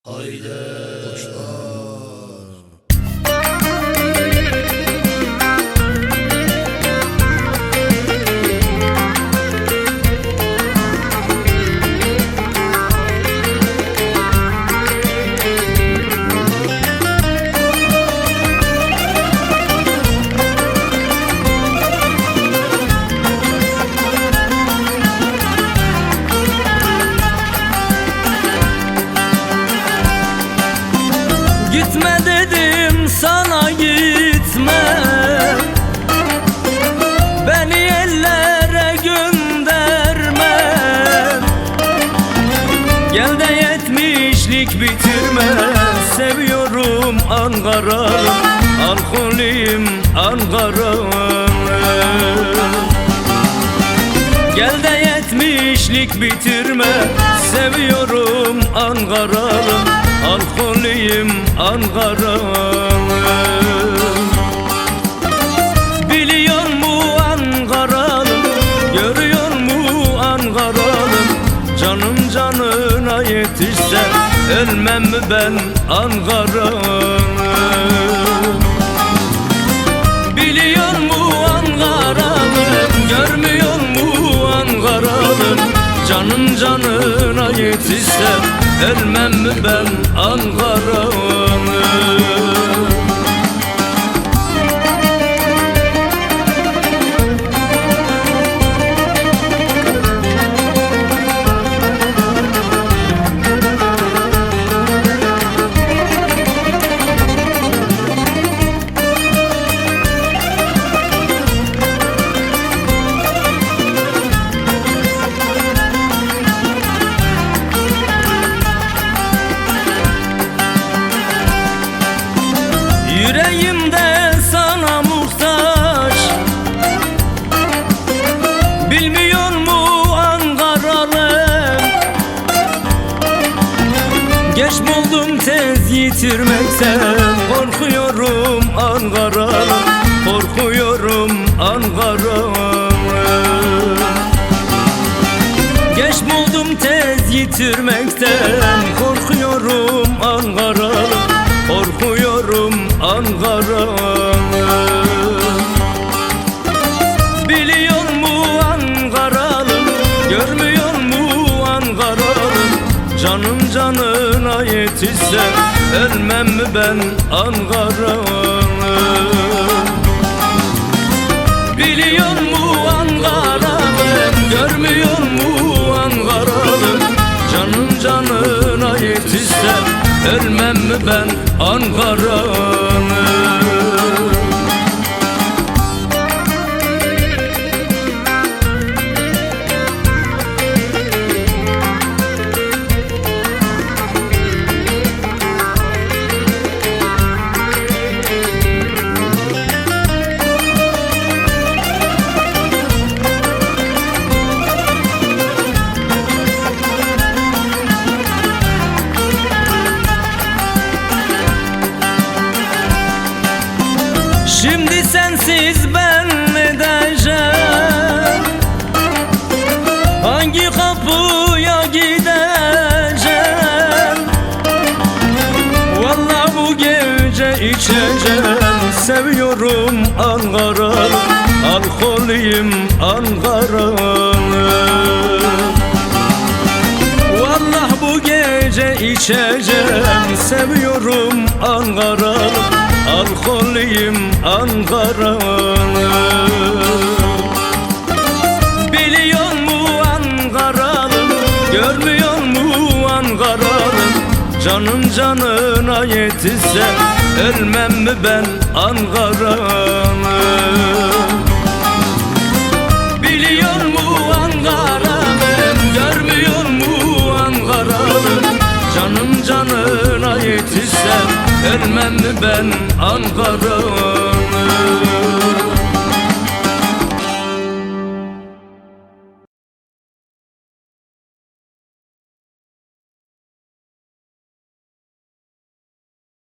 Haydi kuşlar. Gitme dedim sana, gitme, beni ellere gönderme. Gel de 70'lik bitirme. Seviyorum Ankara'm, alkolüm Ankara'm. Gel de 70'lik bitirme. Seviyorum Ankara'm, alkolüm Ankara'm. Biliyor mu Ankara'm, görüyor mu Ankara'm? Canım canına yetişse ölmem mi ben Ankara'm? Biliyor mu Ankara'm, görmüyor mu Ankara'm? Canım canına yetişse ölmem mi ben Ankara'm? Yüreğimde sana muhtaç, bilmiyor mu Ankara'lım? Geç buldum tez yitirmekten, korkuyorum Ankara'lım, korkuyorum Ankara'm. Geç buldum tez yitirmekten, korkuyorum Ankara'lım, korkuyorum Ankara'm. Biliyor mu Ankara'lım, görmüyor mu Ankara'lım? Canım canına yetişse ölmem mi ben Ankara'm? Biliyor mu Ankara'lım, görmüyor mu Ankara'lım? Canım canına yetişse ölmem mi ben Ankara'm? Şimdi sensiz ben ne diyeceğim? Hangi kapıya gideceğim? Vallahi bu gece içeceğim. Seviyorum Ankara'm, alkolüm Ankara'm. Vallahi bu gece içeceğim. Seviyorum Ankara'm, alkolüm Ankara'm. Biliyor mu Ankara'm, görmüyor mu Ankara'm? Canım canına yetişse ölmem mi ben Ankara'm? Biliyor mu Ankara'm, görmüyor mu Ankara'm? Canım canına yetişse ölmem mi ben Ankara'm?